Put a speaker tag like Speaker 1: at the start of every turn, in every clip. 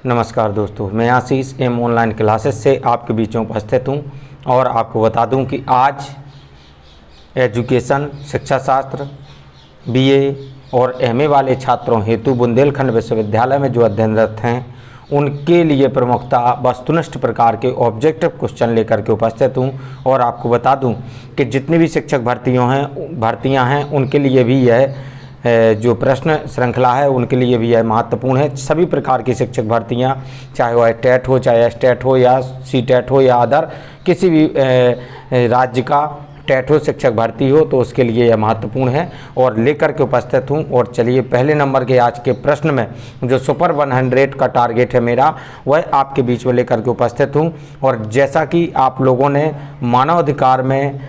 Speaker 1: नमस्कार दोस्तों, मैं आशीष एम ऑनलाइन क्लासेस से आपके बीच में उपस्थित हूं और आपको बता दूं कि आज एजुकेशन शिक्षा शास्त्र बीए और एमए वाले छात्रों हेतु बुंदेलखंड विश्वविद्यालय में जो अध्ययनरत हैं उनके लिए प्रमुखता वस्तुनिष्ठ प्रकार के ऑब्जेक्टिव क्वेश्चन लेकर के उपस्थित हूं। और आपको बता दूं कि जितनी भी शिक्षक भर्तियां हैं उनके लिए भी यह जो प्रश्न श्रृंखला है उनके लिए भी यह महत्वपूर्ण है। सभी प्रकार की शिक्षक भर्तियां, चाहे वह टेट हो, चाहे एसटेट हो या सीटेट हो या अदर किसी भी राज्य का टेट हो, शिक्षक भर्ती हो, तो उसके लिए यह महत्वपूर्ण है और लेकर के उपस्थित हूं। और चलिए पहले नंबर के आज के प्रश्न में जो सुपर 100 का टारगेट है मेरा, वह आपके बीच में लेकर के उपस्थित हूं। और जैसा कि आप लोगों ने मानव अधिकार में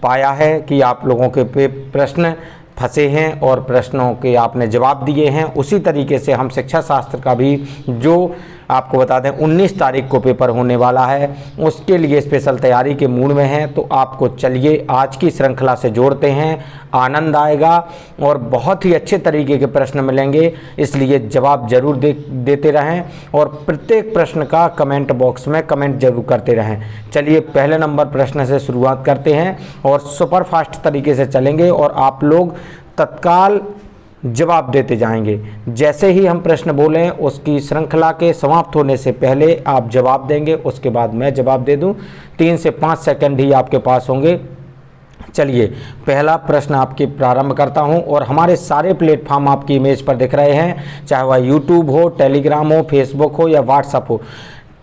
Speaker 1: पाया है कि आप लोगों के प्रश्न फंसे हैं और प्रश्नों के आपने जवाब दिए हैं, उसी तरीके से हम शिक्षा शास्त्र का भी जो आपको बता दें 19 तारीख को पेपर होने वाला है, उसके लिए स्पेशल तैयारी के मूड में हैं। तो आपको चलिए आज की श्रृंखला से जोड़ते हैं, आनंद आएगा और बहुत ही अच्छे तरीके के प्रश्न मिलेंगे, इसलिए जवाब जरूर देते रहें और प्रत्येक प्रश्न का कमेंट बॉक्स में कमेंट जरूर करते रहें। चलिए पहले नंबर प्रश्न से शुरुआत करते हैं और सुपर फास्ट तरीके से चलेंगे और आप लोग तत्काल जवाब देते जाएंगे। जैसे ही हम प्रश्न बोलें उसकी श्रृंखला के समाप्त होने से पहले आप जवाब देंगे, उसके बाद मैं जवाब दे दूं। 3 से 5 सेकंड ही आपके पास होंगे। चलिए पहला प्रश्न आपके प्रारंभ करता हूं और हमारे सारे प्लेटफॉर्म आपकी इमेज पर दिख रहे हैं, चाहे वह यूट्यूब हो, टेलीग्राम हो, फेसबुक हो या व्हाट्सएप हो।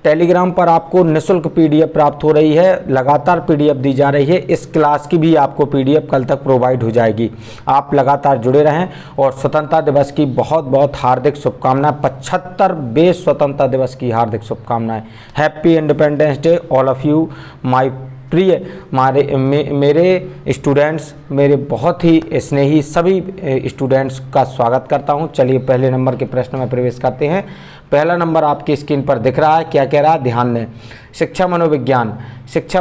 Speaker 1: टेलीग्राम पर आपको निःशुल्क पीडीएफ प्राप्त हो रही है, लगातार पीडीएफ दी जा रही है। इस क्लास की भी आपको पीडीएफ कल तक प्रोवाइड हो जाएगी। आप लगातार जुड़े रहें और स्वतंत्रता दिवस की बहुत बहुत हार्दिक शुभकामनाएं। 75वें स्वतंत्रता दिवस की हार्दिक शुभकामनाएं। Happy independence day all of you my प्रिय मेरे स्टूडेंट्स, मेरे बहुत ही स्नेही सभी स्टूडेंट्स का स्वागत करता हूं। चलिए पहले नंबर के प्रश्न में प्रवेश करते हैं। पहला नंबर आपकी स्क्रीन पर दिख रहा है, क्या कह रहा है ध्यान दें। शिक्षा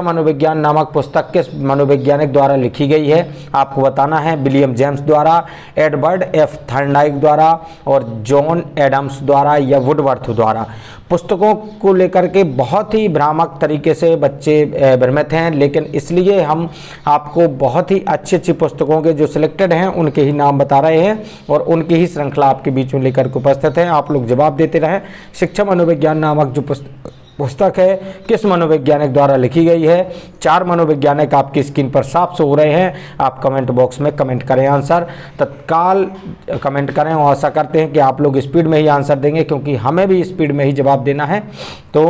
Speaker 1: मनोविज्ञान नामक पुस्तक किस मनोवैज्ञानिक द्वारा लिखी गई है? आपको बताना है विलियम जेम्स द्वारा, एडवर्ड एफ थॉर्नडाइक द्वारा और जॉन एडम्स द्वारा या वुडवर्थ द्वारा। पुस्तकों को लेकर के बहुत ही भ्रामक तरीके से बच्चे भ्रमित हैं, लेकिन इसलिए हम आपको बहुत ही अच्छी अच्छी पुस्तकों के जो सिलेक्टेड हैं उनके ही नाम बता रहे हैं और उनकी ही श्रृंखला आपके बीच में लेकर के उपस्थित हैं। आप लोग जवाब देते रहें। शिक्षा मनोविज्ञान नामक जो पुस्तक है किस मनोवैज्ञानिक द्वारा लिखी गई है? 4 मनोवैज्ञानिक आपकी स्क्रीन पर साफ से हो रहे हैं। आप कमेंट बॉक्स में कमेंट करें, आंसर तत्काल कमेंट करें और आशा करते हैं कि आप लोग स्पीड में ही आंसर देंगे, क्योंकि हमें भी स्पीड में ही जवाब देना है। तो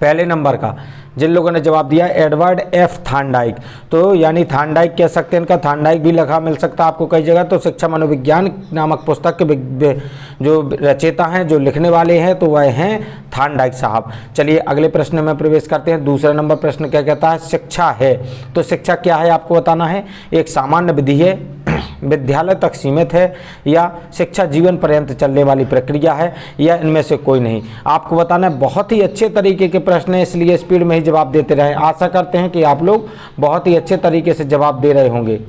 Speaker 1: पहले नंबर का जिन लोगों ने जवाब दिया एडवर्ड एफ थॉर्नडाइक, तो यानी थॉर्नडाइक कह सकते हैं, इनका थॉर्नडाइक भी लिखा मिल सकता है आपको कई जगह। तो शिक्षा मनोविज्ञान नामक पुस्तक के जो रचयिता हैं, जो लिखने वाले हैं, तो वह हैं थॉर्नडाइक साहब। चलिए अगले प्रश्न में प्रवेश करते हैं। दूसरा नंबर प्रश्न क्या कहता है? शिक्षा है, तो शिक्षा क्या है आपको बताना है। एक सामान्य विधि है, विद्यालय तक सीमित है या शिक्षा जीवन पर्यंत चलने वाली प्रक्रिया है या इनमें से कोई नहीं? आपको बताना है। बहुत ही अच्छे तरीके के प्रश्न है, इसलिए स्पीड में ही जवाब देते रहें। आशा करते हैं कि आप लोग बहुत ही अच्छे तरीके से जवाब दे रहे होंगे।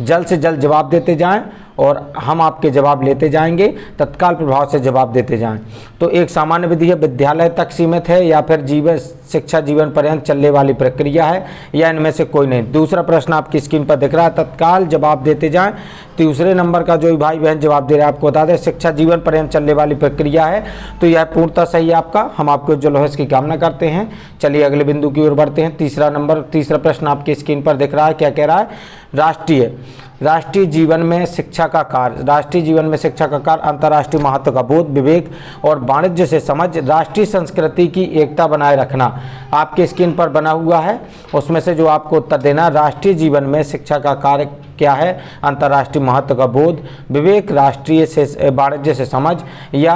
Speaker 1: जल्द से जल्द जवाब देते जाएं और हम आपके जवाब लेते जाएंगे, तत्काल प्रभाव से जवाब देते जाएं। तो एक सामान्य विधि है, विद्यालय तक सीमित है या फिर शिक्षा जीवन पर्यंत चलने वाली प्रक्रिया है या इनमें से कोई नहीं? दूसरा प्रश्न आपकी स्क्रीन पर दिख रहा है, तत्काल जवाब देते जाएं। तीसरे नंबर का जो भाई बहन जवाब दे रहे हैं आपको बता दें शिक्षा जीवन पर्यंत चलने वाली प्रक्रिया है, तो यह पूर्णतः सही है आपका। हम आपको उज्ज्वल भविष्य की कामना करते हैं। चलिए अगले बिंदु की ओर बढ़ते हैं। तीसरा प्रश्न आपकी स्क्रीन पर दिख रहा है, क्या कह रहा है? राष्ट्रीय जीवन में शिक्षा का कार्य। राष्ट्रीय जीवन में शिक्षा का कार्य अंतर्राष्ट्रीय महत्व का बोध, विवेक और वाणिज्य से समझ, राष्ट्रीय संस्कृति की एकता बनाए रखना। आपके स्क्रीन पर बना हुआ है, उसमें से जो आपको उत्तर देना, राष्ट्रीय जीवन में शिक्षा का कार्य क्या है? अंतर्राष्ट्रीय महत्व का बोध, विवेक, राष्ट्रीय से वाणिज्य से समझ या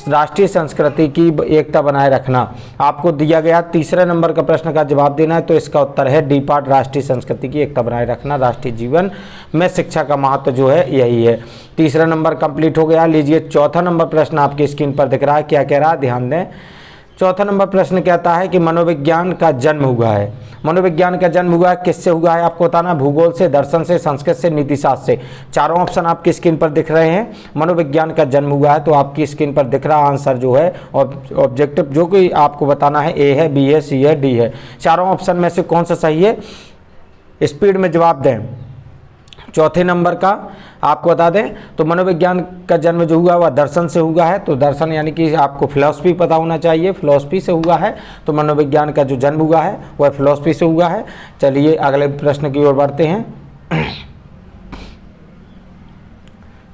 Speaker 1: राष्ट्रीय संस्कृति की एकता बनाए रखना। आपको दिया गया तीसरे नंबर का प्रश्न का जवाब देना है, तो इसका उत्तर है डी पार्ट, राष्ट्रीय संस्कृति की एकता बनाए रखना। राष्ट्रीय जीवन में शिक्षा का महत्व जो है यही है। तीसरा नंबर कंप्लीट हो गया। लीजिए चौथा नंबर प्रश्न आपकी स्क्रीन पर दिख रहा है, क्या कह रहा है ध्यान दें। चौथा नंबर प्रश्न कहता है कि मनोविज्ञान का जन्म हुआ है। मनोविज्ञान का जन्म हुआ है, किससे हुआ है आपको बताना। भूगोल से, दर्शन से, संस्कृत से, नीतिशास्त्र से। चारों ऑप्शन आपकी स्क्रीन पर दिख रहे हैं। मनोविज्ञान का जन्म हुआ है तो आपकी स्क्रीन पर दिख रहा आंसर जो है ऑब्जेक्टिव जो कि आपको बताना है ए है, बी है, सी है, डी है। चारों ऑप्शन में से कौन सा सही है, स्पीड में जवाब दें। चौथे नंबर का आपको बता दें तो मनोविज्ञान का जन्म जो हुआ वह दर्शन से हुआ है। तो दर्शन यानी कि आपको फिलॉसफी पता होना चाहिए, फिलॉसफी से हुआ है। तो मनोविज्ञान का जो जन्म हुआ है वह फिलॉसफी से हुआ है। चलिए अगले प्रश्न की ओर बढ़ते हैं।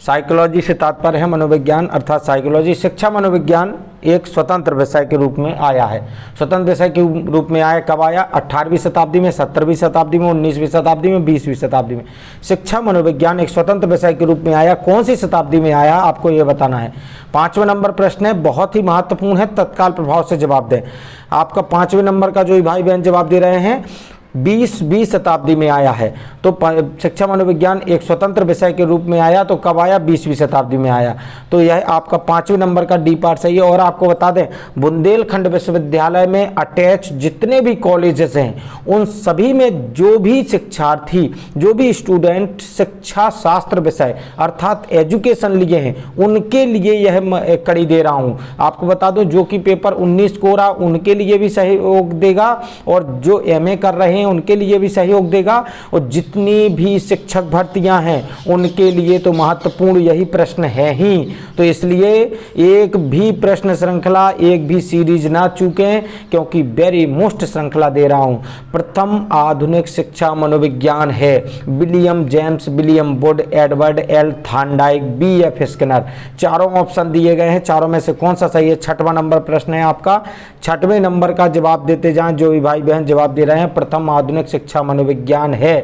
Speaker 1: साइकोलॉजी से तात्पर्य है मनोविज्ञान अर्थात साइकोलॉजी। शिक्षा मनोविज्ञान एक स्वतंत्र विषय के रूप में आया है। स्वतंत्र विषय के रूप में आया, कब आया? 18वीं शताब्दी में, 17वीं शताब्दी में, 19वीं शताब्दी में, 20वीं शताब्दी में। शिक्षा मनोविज्ञान एक स्वतंत्र विषय के रूप में आया। कौन सी शताब्दी में आया आपको ये बताना है। 5वें नंबर प्रश्न है, बहुत ही महत्वपूर्ण है, तत्काल प्रभाव से जवाब दें। आपका 5वें नंबर का जो भाई बहन जवाब दे रहे हैं 20वीं शताब्दी में आया है। तो शिक्षा मनोविज्ञान एक स्वतंत्र विषय के रूप में आया तो कब आया? 20वीं शताब्दी में आया। तो यह आपका 5वें नंबर का डी पार्ट सही है। और आपको बता दें बुंदेलखंड विश्वविद्यालय में अटैच जितने भी कॉलेजेस हैं उन सभी में जो भी शिक्षार्थी, जो भी स्टूडेंट शिक्षा शास्त्र विषय अर्थात एजुकेशन लिए हैं उनके लिए यह कड़ी दे रहा हूँ। आपको बता दूँ जो कि पेपर 19 को रहा उनके लिए भी सहयोग देगा और जो MA कर रहे हैं उनके लिए भी सहयोग देगा और जितनी भी शिक्षक भर्तियां हैं उनके लिए तो महत्वपूर्ण यही प्रश्न है ही। तो इसलिए एक भी प्रश्न श्रृंखला, एक भी सीरीज ना चूकें क्योंकि वेरी मोस्ट श्रृंखला दे रहा हूं। प्रथम आधुनिक शिक्षा मनोविज्ञान है William James, William would, Edward L Thorndike, BF Skinner. चारों ऑप्शन दिए गए हैं, चारों में से कौन सा सही है? 6वां नंबर प्रश्न है आपका। 6वें नंबर का जवाब देते जाएं जो भी भाई बहन जवाब दे रहे हैं। प्रथम आधुनिक शिक्षा मनोविज्ञान है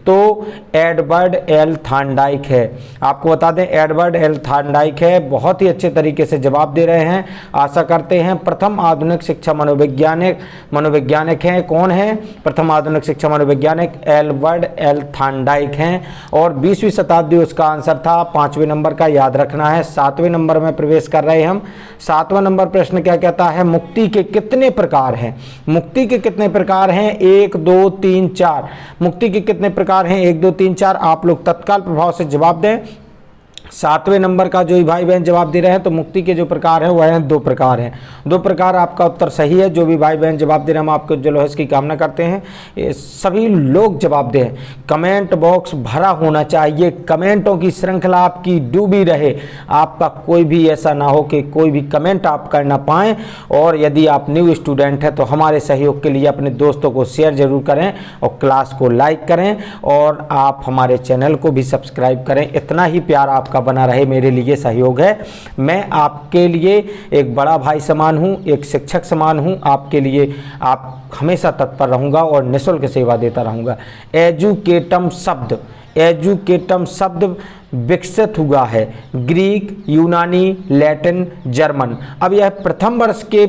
Speaker 1: तो एडवर्ड एल थॉर्नडाइक है। आपको बता दें एडवर्ड एल थॉर्नडाइक है। बहुत ही अच्छे तरीके से जवाब दे रहे हैं। आशा करते हैं प्रथम आधुनिक शिक्षा मनोवैज्ञानिक हैं। कौन है प्रथम आधुनिक शिक्षा मनोवैज्ञानिक? एडवर्ड एल थॉर्नडाइक हैं। और 20वीं शताब्दी उसका आंसर था। 5वें नंबर का याद रखना है। 7वें नंबर में प्रवेश कर रहे हैं हम। 7वां नंबर प्रश्न क्या कहता है? मुक्ति के कितने प्रकार हैं? मुक्ति के कितने प्रकार हैं? 1 2 3 4। मुक्ति के कितने प्रकार हैं? 1 2 3 4। आप लोग तत्काल प्रभाव से जवाब दें। 7वें नंबर का जो भाई बहन जवाब दे रहे हैं तो मुक्ति के जो प्रकार हैं वह हैं 2 प्रकार हैं। 2 प्रकार आपका उत्तर सही है। जो भी भाई बहन जवाब दे रहे हैं हम आपको जल्द की कामना करते हैं। ये सभी लोग जवाब दें। कमेंट बॉक्स भरा होना चाहिए, कमेंटों की श्रृंखला आपकी डूबी रहे। आपका कोई भी ऐसा ना हो कि कोई भी कमेंट आप कर ना पाएँ। और यदि आप न्यू स्टूडेंट हैं तो हमारे सहयोग के लिए अपने दोस्तों को शेयर जरूर करें और क्लास को लाइक करें और आप हमारे चैनल को भी सब्सक्राइब करें। इतना ही प्यार आपका बना रहे मेरे लिए सहयोग है। मैं आपके लिए एक बड़ा भाई समान हूं, एक शिक्षक समान हूं। आपके लिए आप हमेशा तत्पर रहूंगा और निःशुल्क सेवा देता रहूंगा। एजुकेटम शब्द विकसित हुआ है ग्रीक, यूनानी, लैटिन, जर्मन। अब यह प्रथम वर्ष के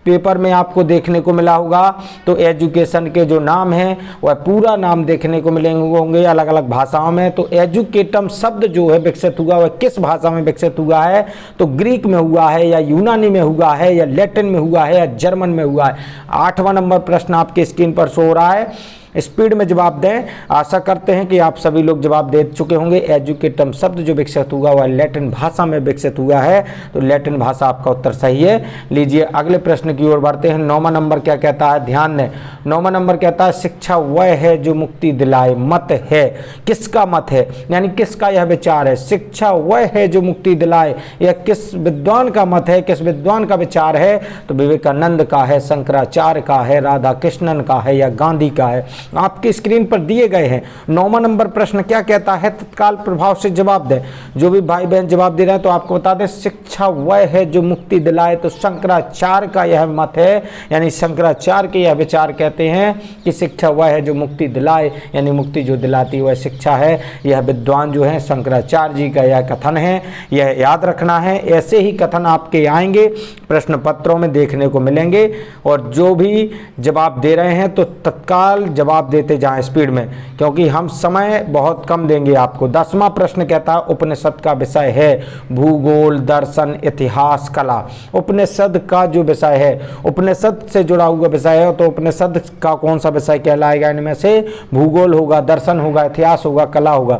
Speaker 1: पेपर में आपको देखने को मिला होगा। तो एजुकेशन के जो नाम हैं वह पूरा नाम देखने को मिलेंगे होंगे अलग अलग भाषाओं में। तो एजुकेटम शब्द जो है विकसित हुआ वह किस भाषा में विकसित हुआ है? तो ग्रीक में हुआ है या यूनानी में हुआ है या लैटिन में हुआ है या जर्मन में हुआ है। 8वां नंबर प्रश्न आपके स्क्रीन पर शो हो रहा है। स्पीड में जवाब दें। आशा करते हैं कि आप सभी लोग जवाब दे चुके होंगे। एजुकेटम शब्द जो विकसित हुआ वह लैटिन भाषा में विकसित हुआ है। तो लैटिन भाषा आपका उत्तर सही है। लीजिए अगले प्रश्न की ओर बढ़ते हैं। 9वां नंबर क्या कहता है? ध्यान दें। 9वां नंबर कहता है शिक्षा वह है जो मुक्ति दिलाए। मत है, किसका मत है? यानी किसका यह विचार है? शिक्षा वह है जो मुक्ति दिलाए। यह किस विद्वान का मत है, किस विद्वान का विचार है? तो विवेकानंद का है, शंकराचार्य का है, राधा कृष्णन का है या गांधी का है। आपकी स्क्रीन पर दिए गए हैं। 9वां नंबर प्रश्न क्या कहता है? तत्काल प्रभाव से जवाब दें। जो भी भाई बहन जवाब दे रहे हैं तो आपको बता दें शिक्षा वह है जो मुक्ति दिलाए। तो शंकराचार्य का यह मत है, यानी शंकराचार्य के यह विचार कहते हैं कि शिक्षा वह है जो मुक्ति दिलाए, यानी मुक्ति जो दिलाती वह शिक्षा है। यह विद्वान जो है शंकराचार्य जी का यह कथन है, यह याद रखना है। ऐसे ही कथन आपके आएंगे प्रश्न पत्रों में देखने को मिलेंगे। और जो भी जवाब दे रहे हैं तो तत्काल जवाब जवाब देते जाएं स्पीड में, क्योंकि हम समय बहुत कम देंगे आपको। 10वां प्रश्न कहता है उपनिषद का विषय है भूगोल, दर्शन, इतिहास, कला। उपनिषद का जो विषय है, उपनिषद से जुड़ा हुआ विषय है, तो उपनिषद का कौन सा विषय कहलाएगा? इनमें से भूगोल होगा, दर्शन होगा, इतिहास होगा, कला होगा।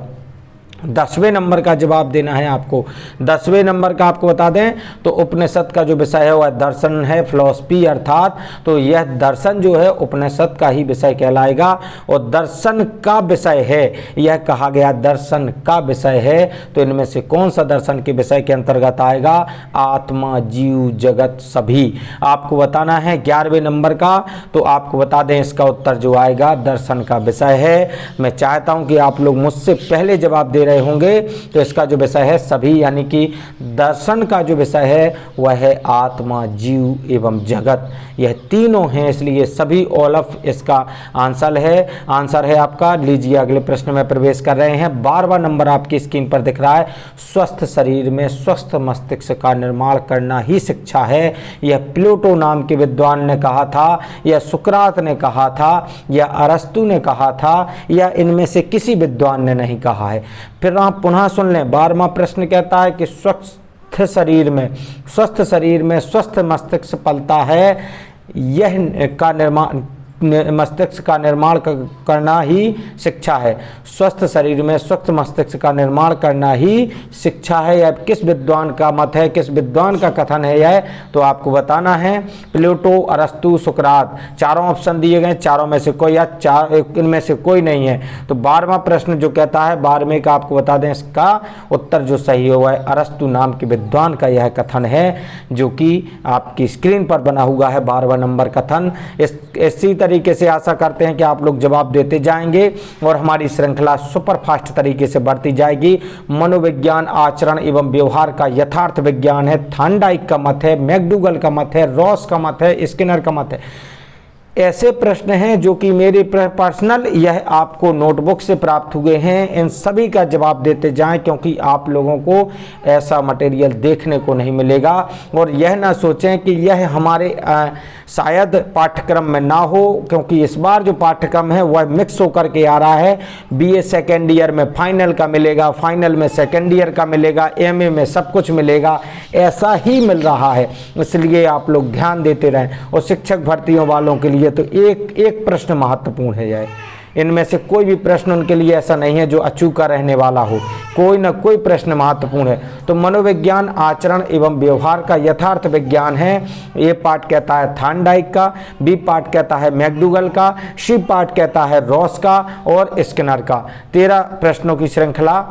Speaker 1: 10वें नंबर का जवाब देना है आपको। 10वें नंबर का आपको बता दें तो उपनिषद का जो विषय है वह दर्शन है, फिलॉसफी अर्थात। तो यह दर्शन जो है उपनिषद का ही विषय कहलाएगा। और दर्शन का विषय है, यह कहा गया दर्शन का विषय है, तो इनमें से कौन सा दर्शन के विषय के अंतर्गत आएगा? आत्मा, जीव, जगत, सभी आपको बताना है। 11वें नंबर का तो आपको बता दें इसका उत्तर जो आएगा दर्शन का विषय है। मैं चाहता हूं कि आप लोग मुझसे पहले जवाब दे रहे होंगे, तो इसका जो विषय है सभी, यानी कि दर्शन का जो विषय है वह है आत्मा, जीव एवं जगत। यह तीनों हैं, इसलिए सभी ऑल ऑफ इसका आंसर है आपका। लीजिए अगले प्रश्न में प्रवेश कर रहे हैं। 12वां नंबर आपकी स्क्रीन पर दिख रहा है। स्वस्थ शरीर में स्वस्थ मस्तिष्क का निर्माण करना ही शिक्षा है। यह प्लेटो नाम के विद्वान ने कहा था, यह सुकरात ने कहा था, यह अरस्तु ने कहा था, या इनमें से किसी विद्वान ने नहीं कहा है। फिर आप पुनः सुन लें। 12वां प्रश्न कहता है कि स्वस्थ शरीर में स्वस्थ मस्तिष्क पलता है, यह का निर्माण मस्तिष्क का निर्माण करना ही शिक्षा है। स्वस्थ शरीर में स्वस्थ मस्तिष्क का निर्माण करना ही शिक्षा है। यह किस विद्वान का मत है, किस विद्वान का कथन है यह, तो आपको बताना है। प्लेटो, अरस्तु, सुकरात, चारों ऑप्शन दिए गए, चारों में से कोई या इनमें से कोई नहीं है। तो 12वां प्रश्न जो कहता है 12वें का आपको बता दें इसका उत्तर जो सही हुआ है अरस्तु नाम के विद्वान का यह कथन है, जो कि आपकी स्क्रीन पर बना हुआ है 12वां नंबर कथन। इसी तरीके से आशा करते हैं कि आप लोग जवाब देते जाएंगे और हमारी श्रृंखला सुपर फास्ट तरीके से बढ़ती जाएगी। मनोविज्ञान, आचरण एवं व्यवहार का यथार्थ विज्ञान है। थॉर्नडाइक का मत है, मैकडूगल का मत है, रॉस का मत है, स्किनर का मत है। ऐसे प्रश्न हैं जो कि मेरे पर्सनल यह आपको नोटबुक से प्राप्त हुए हैं। इन सभी का जवाब देते जाएं, क्योंकि आप लोगों को ऐसा मटेरियल देखने को नहीं मिलेगा। और यह ना सोचें कि यह हमारे शायद पाठ्यक्रम में ना हो, क्योंकि इस बार जो पाठ्यक्रम है वह मिक्स होकर के आ रहा है। बीए सेकेंड ईयर में फाइनल का मिलेगा, फाइनल में सेकेंड ईयर का मिलेगा, एमए में सब कुछ मिलेगा, ऐसा ही मिल रहा है। इसलिए आप लोग ध्यान देते रहें। और शिक्षक भर्तियों वालों के लिए तो एक प्रश्न महत्वपूर्ण है यह। इनमें से कोई भी प्रश्न उनके लिए ऐसा नहीं है जो अचूका रहने वाला हो, कोई ना कोई प्रश्न महत्वपूर्ण है। तो मनोविज्ञान, आचरण एवं व्यवहार का यथार्थ विज्ञान है। ए पार्ट कहता है थॉर्नडाइक का, बी पार्ट कहता है मैकडूगल का, सी पार्ट कहता है रॉस का और स्किनर का। 13 प्रश्नों की श्रृंखला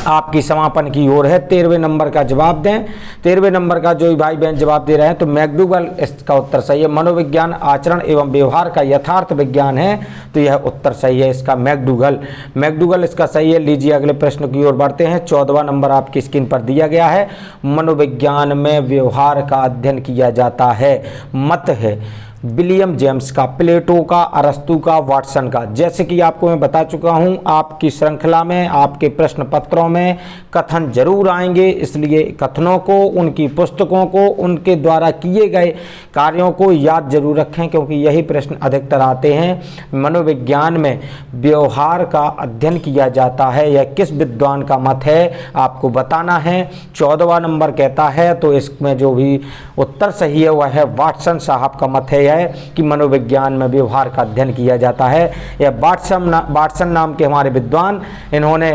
Speaker 1: आपकी समापन की ओर है। 13वें नंबर का जवाब दें। 13वें नंबर का जो भाई बहन जवाब दे रहे हैं तो मैकडूगल इसका उत्तर सही है। मनोविज्ञान, आचरण एवं व्यवहार का यथार्थ विज्ञान है, तो यह उत्तर सही है इसका मैकडूगल इसका सही है। लीजिए अगले प्रश्न की ओर बढ़ते हैं। 14वां नंबर आपकी स्क्रीन पर दिया गया है। मनोविज्ञान में व्यवहार का अध्ययन किया जाता है। मत है विलियम जेम्स का, प्लेटो का, अरस्तु का, वाटसन का। जैसे कि आपको मैं बता चुका हूं, आपकी श्रृंखला में, आपके प्रश्न पत्रों में कथन जरूर आएंगे, इसलिए कथनों को, उनकी पुस्तकों को, उनके द्वारा किए गए कार्यों को याद जरूर रखें, क्योंकि यही प्रश्न अधिकतर आते हैं। मनोविज्ञान में व्यवहार का अध्ययन किया जाता है, यह किस विद्वान का मत है आपको बताना है। 14वां नंबर कहता है, तो इसमें जो भी उत्तर सही है वह है वाटसन साहब का मत है कि मनोविज्ञान में व्यवहार का अध्ययन किया जाता है। यह वाटसन नाम के हमारे विद्वान, इन्होंने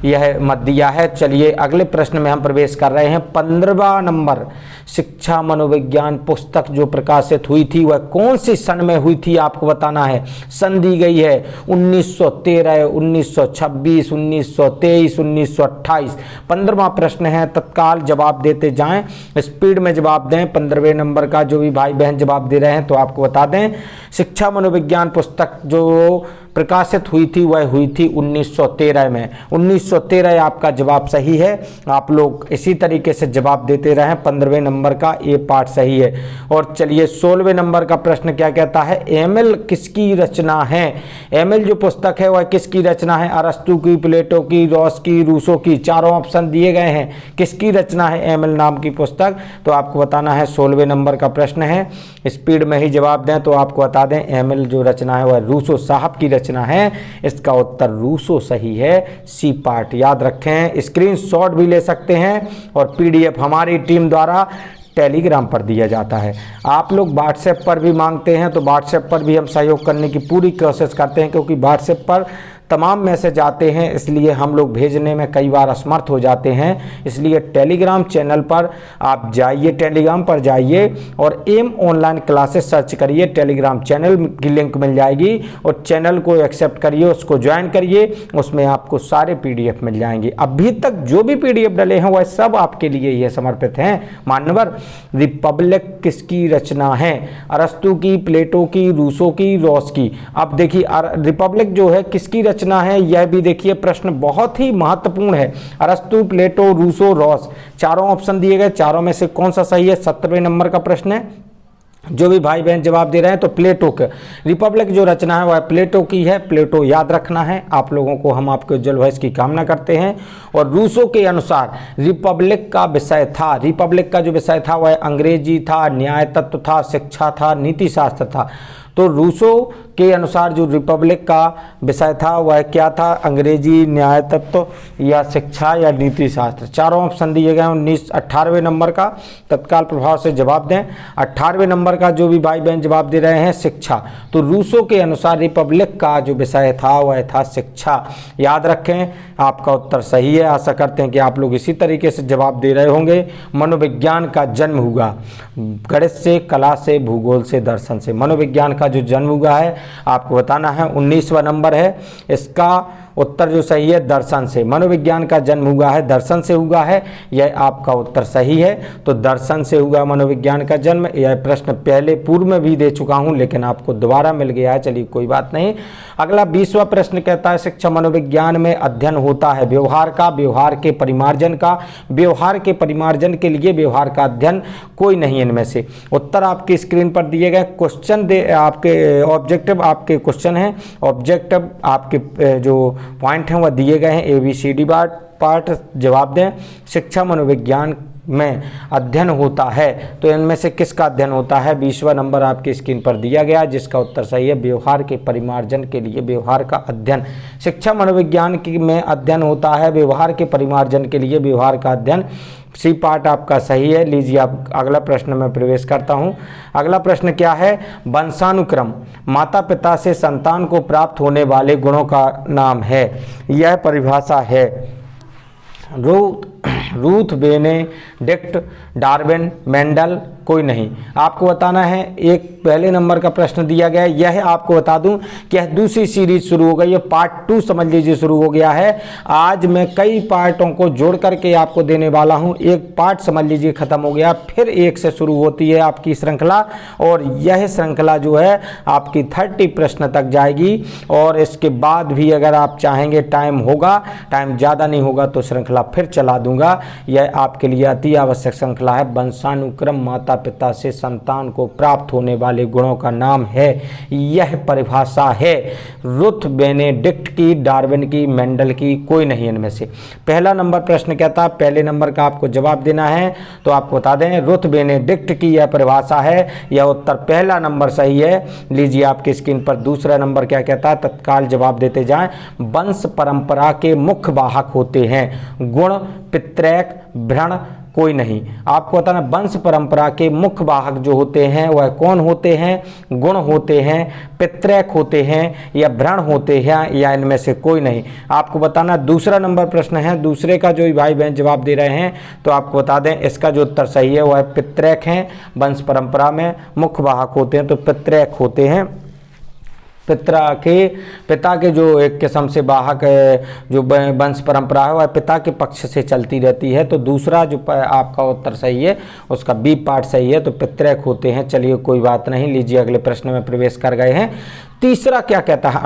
Speaker 1: यह मत दिया है। चलिए अगले प्रश्न में हम प्रवेश कर रहे हैं। 15वां नंबर, शिक्षा मनोविज्ञान पुस्तक जो प्रकाशित हुई थी वह कौन सी सन में हुई थी आपको बताना है। सन दी गई है 1913, 1926, 1923, 1928। 15वां प्रश्न है, तत्काल जवाब देते जाएं, स्पीड में जवाब दें। 15वें नंबर का जो भी भाई बहन जवाब दे रहे हैं तो आपको बता दें, शिक्षा मनोविज्ञान पुस्तक जो प्रकाशित हुई थी वह हुई थी 1913 में। 1913 आपका जवाब सही है। आप लोग इसी तरीके से जवाब देते रहें। 15वें नंबर का ए पार्ट सही है। और चलिए 16वें नंबर का प्रश्न क्या कहता है, एमिल किसकी रचना है। एमिल जो पुस्तक है वह किसकी रचना है, अरस्तु की, प्लेटो की, रॉस की, रूसो की। चारों ऑप्शन दिए गए हैं, किसकी रचना है एमिल नाम की पुस्तक, तो आपको बताना है। 16वें नंबर का प्रश्न है, स्पीड में ही जवाब दें तो आपको बता दें एमिल जो रचना है वह रूसो साहब की रचना है। इसका उत्तर रूसो सही है, सी पार्ट। याद रखें, स्क्रीनशॉट भी ले सकते हैं और पीडीएफ हमारी टीम द्वारा टेलीग्राम पर दिया जाता है। आप लोग व्हाट्सएप पर भी मांगते हैं तो व्हाट्सएप पर भी हम सहयोग करने की पूरी कोशिश करते हैं, क्योंकि व्हाट्सएप पर तमाम मैसेज आते हैं, इसलिए हम लोग भेजने में कई बार असमर्थ हो जाते हैं। इसलिए टेलीग्राम चैनल पर आप जाइए, टेलीग्राम पर जाइए और एम ऑनलाइन क्लासेस सर्च करिए, टेलीग्राम चैनल की लिंक मिल जाएगी और चैनल को एक्सेप्ट करिए, उसको ज्वाइन करिए, उसमें आपको सारे पीडीएफ मिल जाएंगे। अभी तक जो भी पीडीएफ डले हैं वह सब आपके लिए ये समर्पित हैं। मान्यवर, रिपब्लिक किसकी रचना है, अरस्तु की, प्लेटो की, रूसो की, रॉस की। अब देखिए रिपब्लिक जो है किसकी रचना है, यह भी देखिए प्रश्न बहुत ही महत्वपूर्ण है। अरस्तु, प्लेटो, रूसो, रॉस, चारों ऑप्शन दिए गए, चारों में से कौन सा सही है। 17वें नंबर का प्रश्न है। जो भी भाई बहन जवाब दे रहे हैं तो प्लेटो के, रिपब्लिक जो रचना है वह प्लेटो की है। प्लेटो याद रखना है आप लोगों को, हम आपके उज्जवल भविष्य की कामना करते हैं। और रूसो के अनुसार रिपब्लिक का विषय था, रिपब्लिक का जो विषय था वह अंग्रेजी था, न्याय तत्व था, शिक्षा था, नीति शास्त्र था। तो रूसो के अनुसार जो रिपब्लिक का विषय था वह क्या था, अंग्रेजी, न्याय तत्व या शिक्षा या नीति शास्त्र। चारों ऑप्शन दिए गए। 18वें नंबर का तत्काल प्रभाव से जवाब दें। 18वें नंबर का जो भी भाई बहन जवाब दे रहे हैं शिक्षा, तो रूसो के अनुसार रिपब्लिक का जो विषय था वह था शिक्षा। याद रखें, आपका उत्तर सही है। आशा करते हैं कि आप लोग इसी तरीके से जवाब दे रहे होंगे। मनोविज्ञान का जन्म हुआ गणित से, कला से, भूगोल से, दर्शन से। मनोविज्ञान का जो जन्म हुआ है आपको बताना है। 19वां नंबर है, इसका उत्तर जो सही है दर्शन से। मनोविज्ञान का जन्म हुआ है दर्शन से हुआ है, यह आपका उत्तर सही है। तो दर्शन से हुआ मनोविज्ञान का जन्म। यह प्रश्न पहले पूर्व में भी दे चुका हूं, लेकिन आपको दोबारा मिल गया है, चलिए कोई बात नहीं। अगला 20वां प्रश्न कहता है, शिक्षा मनोविज्ञान में अध्ययन होता है व्यवहार का, व्यवहार के परिमार्जन का। व्यवहार के परिमार्जन के लिए व्यवहार का अध्ययन कोई नहीं इनमें से। उत्तर आपकी स्क्रीन पर दिए गए। क्वेश्चन दे आपके, ऑब्जेक्टिव आपके क्वेश्चन है, ऑब्जेक्टिव आपके जो पॉइंट हैं वह दिए गए हैं। ABCD पार्ट जवाब दें। शिक्षा मनोविज्ञान में अध्ययन होता है, तो इनमें से किसका अध्ययन होता है। 20वां नंबर आपकी स्क्रीन पर दिया गया, जिसका उत्तर सही है व्यवहार के परिमार्जन के लिए व्यवहार का अध्ययन। शिक्षा मनोविज्ञान की में अध्ययन होता है व्यवहार के परिमार्जन के लिए व्यवहार का अध्ययन। सी पार्ट आपका सही है। लीजिए आप अगला प्रश्न में प्रवेश करता हूं। अगला प्रश्न क्या है, वंशानुक्रम माता पिता से संतान को प्राप्त होने वाले गुणों का नाम है। यह परिभाषा है रूथ बेनेडिक्ट, डार्विन, मेंडल, कोई नहीं। आपको बताना है। एक पहले नंबर का प्रश्न दिया गया है, यह आपको बता दूं कि यह दूसरी सीरीज शुरू हो गई है, पार्ट 2 समझ लीजिए शुरू हो गया है। आज मैं कई पार्टों को जोड़ करके आपको देने वाला हूं। एक पार्ट समझ लीजिए खत्म हो गया, फिर एक से शुरू होती है आपकी श्रृंखला, और यह श्रृंखला जो है आपकी 30 प्रश्न तक जाएगी। और इसके बाद भी अगर आप चाहेंगे, टाइम होगा, टाइम ज़्यादा नहीं होगा तो श्रृंखला फिर चला दूंगा। यह आपके लिए अति आवश्यक श्रृंखला है। वंशानुक्रम माता पिता से संतान को प्राप्त होने वाले गुणों का नाम है। यह परिभाषा है रूथ बेनेडिक्ट की, डार्विन की, मेंडल की, कोई नहीं इनमें से। पहला नंबर प्रश्न कहता है, पहले नंबर का आपको जवाब देना है, तो आपको बता दें रूथ बेनेडिक्ट की यह परिभाषा है। यह उत्तर पहला नंबर सही है। लीजिए आपकी स्क्रीन पर दूसरा नंबर क्या कहता है, तत्काल जवाब देते जाएं। वंश परंपरा के मुख्य वाहक होते हैं गुण, पितृक, भ्रण, कोई नहीं। आपको बताना वंश परंपरा के मुख्य वाहक जो होते हैं वह कौन होते हैं, गुण होते हैं, पितृक होते हैं या भ्रण होते हैं, या इनमें से कोई नहीं। आपको बताना दूसरा नंबर प्रश्न है, दूसरे का जो भाई बहन जवाब दे रहे हैं तो आपको बता दें इसका जो उत्तर सही है वह पितृक हैं। वंश परंपरा में मुख्य वाहक होते हैं तो पितृक होते हैं। पिता के जो एक किस्म से वाहक जो वंश परंपरा है वह पिता के पक्ष से चलती रहती है। तो दूसरा जो आपका उत्तर सही है उसका बी पार्ट सही है, तो पितृक होते हैं। चलिए कोई बात नहीं, लीजिए अगले प्रश्न में प्रवेश कर गए हैं। तीसरा क्या कहता है,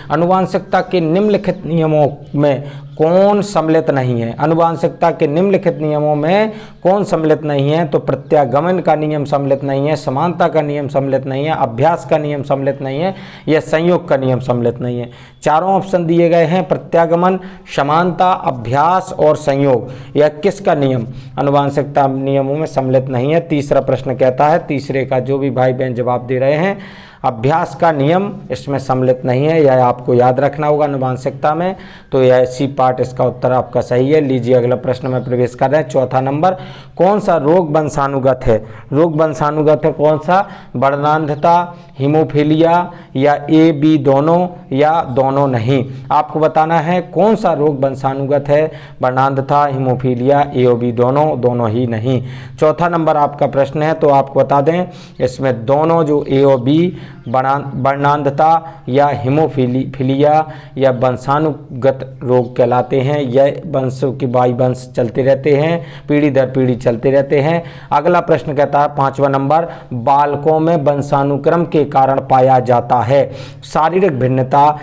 Speaker 1: अनुवांशिकता के निम्नलिखित नियमों में कौन सम्मिलित नहीं है। अनुवांशिकता के निम्नलिखित नियमों में कौन सम्मिलित नहीं है, तो प्रत्यागमन का नियम सम्मिलित नहीं है, समानता का नियम सम्मिलित नहीं है, अभ्यास का नियम सम्मिलित नहीं है, या संयोग का नियम सम्मिलित नहीं है। चारों ऑप्शन दिए गए हैं, प्रत्यागमन, समानता, अभ्यास और संयोग, यह किसका नियम अनुवांशिकता नियमों में सम्मिलित नहीं है। तीसरा प्रश्न कहता है, तीसरे का जो भी भाई बहन जवाब दे रहे हैं, अभ्यास का नियम इसमें सम्मिलित नहीं है, यह आपको याद रखना होगा अनुवांशिकता में। तो यह सी पार्ट इसका उत्तर आपका सही है। लीजिए अगला प्रश्न में प्रवेश कर रहे हैं। चौथा नंबर, कौन सा रोग वंशानुगत है। रोग वंशानुगत है कौन सा, वर्णांधता, हीमोफीलिया, या ए बी दोनों, या दोनों नहीं। आपको बताना है कौन सा रोग वंशानुगत है, वर्णांधता, हीमोफीलिया, ए और बी दोनों, दोनों ही नहीं। चौथा नंबर आपका प्रश्न है, तो आपको बता दें इसमें दोनों जो ए और बी, वर्णांधता या हीमोफीलिया या वंशानुगत रोग कहलाते हैं। यह वंशों के वाई वंश चलते रहते हैं, पीढ़ी दर पीढ़ी चलते रहते हैं। अगला प्रश्न कहता है पांचवा नंबर, बालकों में वंशानुक्रम के कारण पाया जाता है शारीरिक भिन्नता,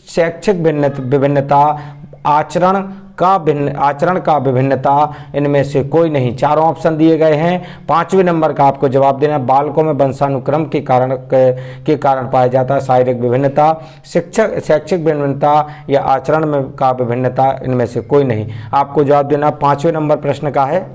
Speaker 1: शैक्षिक विभिन्नता, आचरण का विभिन्नता, इनमें से कोई नहीं। चारों ऑप्शन दिए गए हैं। पांचवें नंबर का आपको जवाब देना है, बालकों में वंशानुक्रम के कारण पाया जाता है शारीरिक विभिन्नता, शैक्षिक विभिन्नता या आचरण में का विभिन्नता, इनमें से कोई नहीं। आपको जवाब देना पांचवें नंबर प्रश्न का है।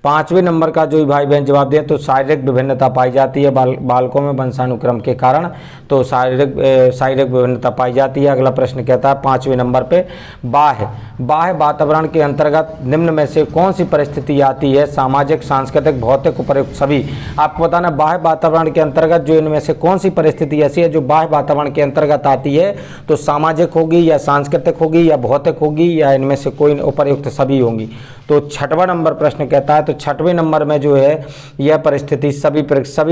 Speaker 1: पांचवें नंबर का जो भाई बहन जवाब दें, तो शारीरिक विभिन्नता पाई जाती है बालकों में वंशानुक्रम के कारण, तो शारीरिक विभिन्नता पाई जाती है। अगला प्रश्न कहता है पांचवें नंबर पे, बाह्य वातावरण के अंतर्गत निम्न में से कौन सी परिस्थिति आती है, सामाजिक, सांस्कृतिक, भौतिक, उपयुक्त सभी। आपको बताना बाह्य वातावरण के अंतर्गत जो इनमें से कौन सी परिस्थिति ऐसी है जो बाह्य वातावरण के अंतर्गत आती है, तो सामाजिक होगी या सांस्कृतिक होगी या भौतिक होगी, या इनमें से कोई उपयुक्त सभी होंगी। तो छठवां नंबर प्रश्न कहता है, तो छठवें नंबर में जो है यह परिस्थिति सभी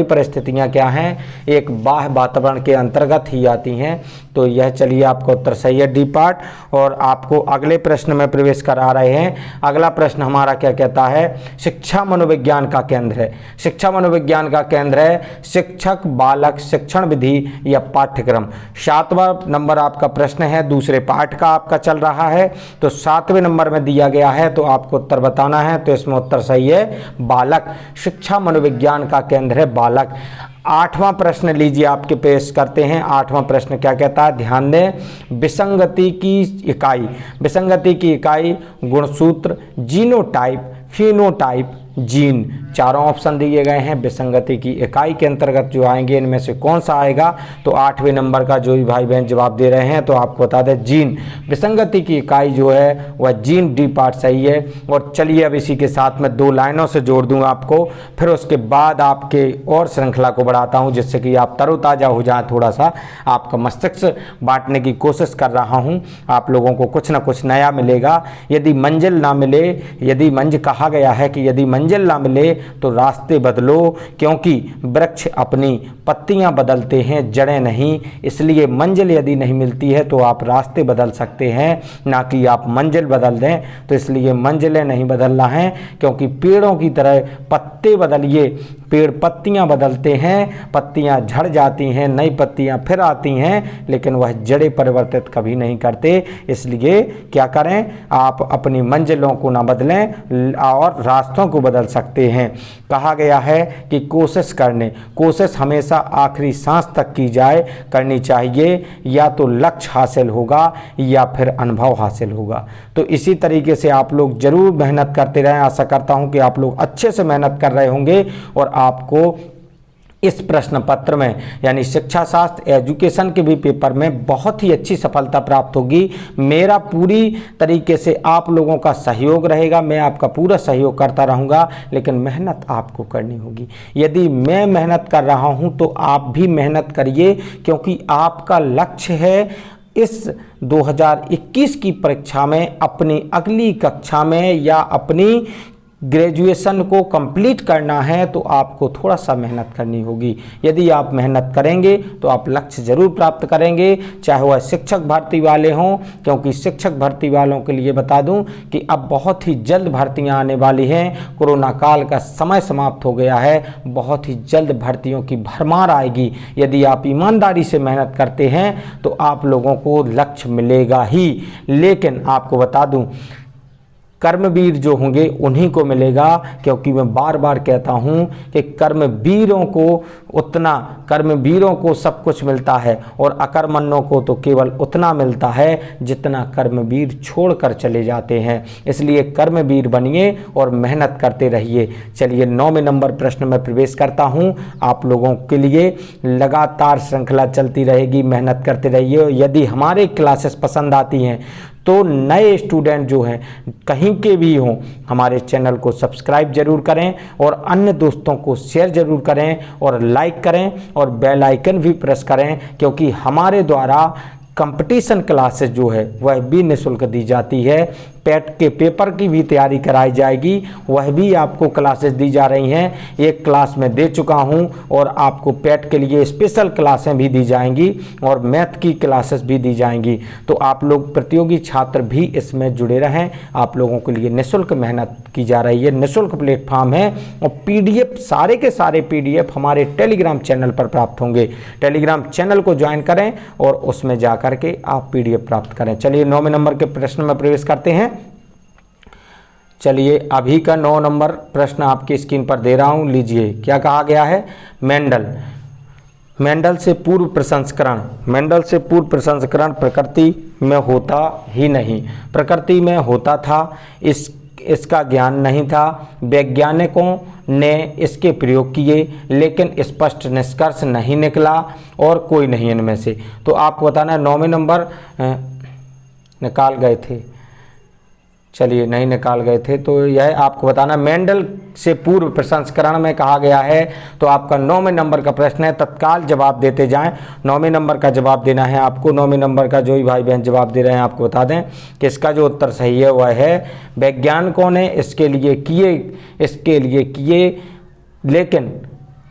Speaker 1: परिस्थितियां क्या हैं, एक बाह्य वातावरण के अंतर्गत ही आती हैं। तो यह चलिए आपका उत्तर सही है, डी पार्ट। और आपको अगले प्रश्न में प्रवेश करा रहे हैं। अगला प्रश्न हमारा क्या कहता है, शिक्षा मनोविज्ञान का केंद्र है। शिक्षा मनोविज्ञान का केंद्र है शिक्षक, बालक, शिक्षण विधि या पाठ्यक्रम। सातवां नंबर आपका प्रश्न है, दूसरे पार्ट का आपका चल रहा है। तो सातवें नंबर में दिया गया है, तो आपको उत्तर बताना है। तो इसमें उत्तर सही है बालक, शिक्षा मनोविज्ञान का केंद्र है बालक। आठवां प्रश्न लीजिए आपके पेश करते हैं। आठवां प्रश्न क्या कहता है, ध्यान दें, विसंगति की इकाई गुणसूत्र, जीनोटाइप, फिनोटाइप, जीन। चारों ऑप्शन दिए गए हैं। विसंगति की इकाई के अंतर्गत जो आएंगे इनमें से कौन सा आएगा, तो आठवें नंबर का जो भी भाई बहन जवाब दे रहे हैं, तो आपको बता दें जीन। विसंगति की इकाई जो है वह जीन, डी पार्ट सही है। और चलिए अब इसी के साथ में दो लाइनों से जोड़ दूंगा आपको, फिर उसके बाद आपके और श्रृंखला को बढ़ाता हूं, जिससे कि आप तरोताज़ा हो जाए। थोड़ा सा आपका मस्तिष्क बांटने की कोशिश कर रहा हूं, आप लोगों को कुछ ना कुछ नया मिलेगा। यदि मंजिल ना मिले, यदि कहा गया है कि यदि मंजिल ना मिले तो रास्ते बदलो, क्योंकि वृक्ष अपनी पत्तियां बदलते हैं, जड़ें नहीं। इसलिए मंजिल यदि नहीं मिलती है तो आप रास्ते बदल सकते हैं, ना कि आप मंजिल बदल दें। तो इसलिए मंजिलें नहीं बदलना है, क्योंकि पेड़ों की तरह पत्ते बदलिए। पेड़ पत्तियां बदलते हैं, पत्तियां झड़ जाती हैं, नई पत्तियां फिर आती हैं, लेकिन वह जड़ें परिवर्तित कभी नहीं करते। इसलिए क्या करें, आप अपनी मंजिलों को ना बदलें और रास्तों को बदल सकते हैं। कहा गया है कि कोशिश हमेशा आखिरी सांस तक की जाए, करनी चाहिए, या तो लक्ष्य हासिल होगा या फिर अनुभव हासिल होगा। तो इसी तरीके से आप लोग जरूर मेहनत करते रहें। आशा करता हूं कि आप लोग अच्छे से मेहनत कर रहे होंगे और आपको इस प्रश्न पत्र में यानी शिक्षा शास्त्र एजुकेशन के भी पेपर में बहुत ही अच्छी सफलता प्राप्त होगी। मेरा पूरी तरीके से आप लोगों का सहयोग रहेगा, मैं आपका पूरा सहयोग करता रहूँगा, लेकिन मेहनत आपको करनी होगी। यदि मैं मेहनत कर रहा हूँ तो आप भी मेहनत करिए, क्योंकि आपका लक्ष्य है इस 2021 की परीक्षा में अपनी अगली कक्षा में या अपनी ग्रेजुएशन को कंप्लीट करना है तो आपको थोड़ा सा मेहनत करनी होगी। यदि आप मेहनत करेंगे तो आप लक्ष्य जरूर प्राप्त करेंगे, चाहे वह शिक्षक भर्ती वाले हों, क्योंकि शिक्षक भर्ती वालों के लिए बता दूं कि अब बहुत ही जल्द भर्तियां आने वाली हैं। कोरोना काल का समय समाप्त हो गया है, बहुत ही जल्द भर्तियों की भरमार आएगी। यदि आप ईमानदारी से मेहनत करते हैं तो आप लोगों को लक्ष्य मिलेगा ही। लेकिन आपको बता दूं, कर्मवीर जो होंगे उन्हीं को मिलेगा, क्योंकि मैं बार बार कहता हूं कि कर्मवीरों को सब कुछ मिलता है और अकर्मण्यों को तो केवल उतना मिलता है जितना कर्मवीर छोड़कर चले जाते हैं। इसलिए कर्मवीर बनिए और मेहनत करते रहिए। चलिए 9वें नंबर प्रश्न में प्रवेश करता हूं। आप लोगों के लिए लगातार श्रृंखला चलती रहेगी, मेहनत करते रहिए। यदि हमारे क्लासेस पसंद आती हैं तो नए स्टूडेंट जो हैं कहीं के भी हों, हमारे चैनल को सब्सक्राइब जरूर करें और अन्य दोस्तों को शेयर जरूर करें और लाइक करें और बेल आइकन भी प्रेस करें, क्योंकि हमारे द्वारा कंपटीशन क्लासेस जो है वह भी निःशुल्क दी जाती है। पेट के पेपर की भी तैयारी कराई जाएगी, वह भी आपको क्लासेस दी जा रही हैं। एक क्लास में दे चुका हूं और आपको पेट के लिए स्पेशल क्लासें भी दी जाएंगी और मैथ की क्लासेस भी दी जाएंगी। तो आप लोग प्रतियोगी छात्र भी इसमें जुड़े रहें। आप लोगों के लिए निःशुल्क मेहनत की जा रही है, निःशुल्क प्लेटफॉर्म है और पीडीएफ सारे के सारे पीडीएफ हमारे टेलीग्राम चैनल पर प्राप्त होंगे। टेलीग्राम चैनल को ज्वाइन करें और उसमें जा करके आप पीडीएफ प्राप्त करें। चलिए 9वें नंबर के प्रश्न में प्रवेश करते हैं। चलिए अभी का 9 नंबर प्रश्न आपकी स्क्रीन पर दे रहा हूं, लीजिए क्या कहा गया है। मेंडल से पूर्व प्रसंस्करण प्रकृति में होता ही नहीं, प्रकृति में होता था, इसका ज्ञान नहीं था। वैज्ञानिकों ने इसके प्रयोग किए लेकिन स्पष्ट निष्कर्ष नहीं निकला और कोई नहीं इनमें से। तो आपको बताना है 9वें नंबर निकाल गए थे, चलिए नहीं निकाल गए थे, तो यह आपको बताना मेंडल से पूर्व प्रसंस्करण में कहा गया है। तो आपका 9वें नंबर का प्रश्न है, तत्काल जवाब देते जाएं। 9वें नंबर का जवाब देना है आपको। 9वें नंबर का जो ही भाई बहन जवाब दे रहे हैं आपको बता दें कि इसका जो उत्तर सही है वह है वैज्ञानिकों ने इसके लिए किए लेकिन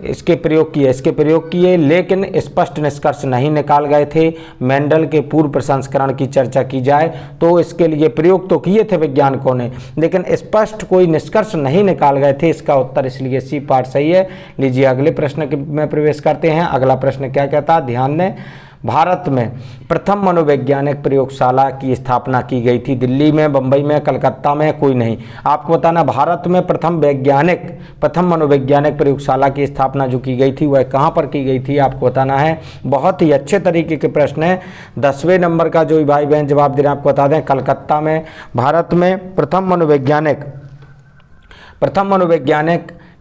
Speaker 1: इसके प्रयोग किए लेकिन स्पष्ट निष्कर्ष नहीं निकाल गए थे। मेंडल के पूर्व प्रसंस्करण की चर्चा की जाए तो इसके लिए प्रयोग तो किए थे वैज्ञानिकों ने, लेकिन स्पष्ट कोई निष्कर्ष नहीं निकाल गए थे। इसका उत्तर इसलिए सी पार्ट सही है। लीजिए अगले प्रश्न में प्रवेश करते हैं। अगला प्रश्न क्या कहता है, ध्यान दें। भारत में प्रथम मनोवैज्ञानिक प्रयोगशाला की स्थापना की गई थी। दिल्ली में, बंबई में, कलकत्ता में, कोई नहीं। आपको बताना भारत में प्रथम मनोवैज्ञानिक प्रयोगशाला की स्थापना जो की गई थी वह कहाँ पर की गई थी, आपको बताना है। बहुत ही अच्छे तरीके के प्रश्न है। 10वें नंबर का जो भाई बहन जवाब दे रहे हैं आपको बता दें, कलकत्ता में। भारत में प्रथम मनोवैज्ञानिक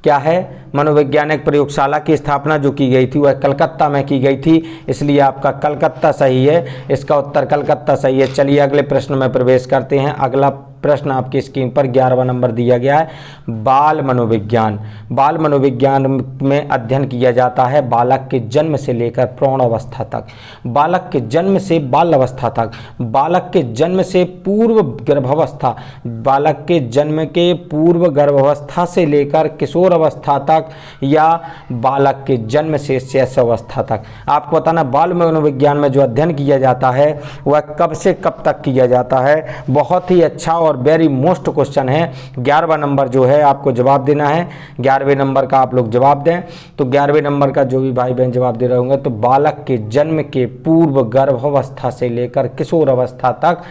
Speaker 1: क्या है, मनोवैज्ञानिक प्रयोगशाला की स्थापना जो की गई थी वह कलकत्ता में की गई थी, इसलिए आपका कलकत्ता सही है। इसका उत्तर कलकत्ता सही है। चलिए अगले प्रश्न में प्रवेश करते हैं। अगला प्रश्न आपकी स्क्रीन पर 11वां नंबर दिया गया है। बाल मनोविज्ञान में अध्ययन किया जाता है बालक के जन्म से लेकर प्रौढ़ अवस्था तक, बालक के जन्म से बाल अवस्था तक, बालक के जन्म से पूर्व गर्भावस्था, बालक के जन्म के पूर्व गर्भावस्था से लेकर किशोर अवस्था तक या बालक के जन्म से शैशवावस्था तक। आपको बताना बाल मनोविज्ञान में जो अध्ययन किया जाता है वह कब से कब तक किया जाता है। बहुत ही अच्छा और वेरी मोस्ट क्वेश्चन है। 11वां नंबर जो है आपको जवाब देना है। 11वें नंबर का आप लोग जवाब दें। तो 11वें नंबर का जो भी भाई बहन जवाब दे रहे होंगे तो बालक के जन्म के पूर्व गर्भावस्था से लेकर किशोर अवस्था तक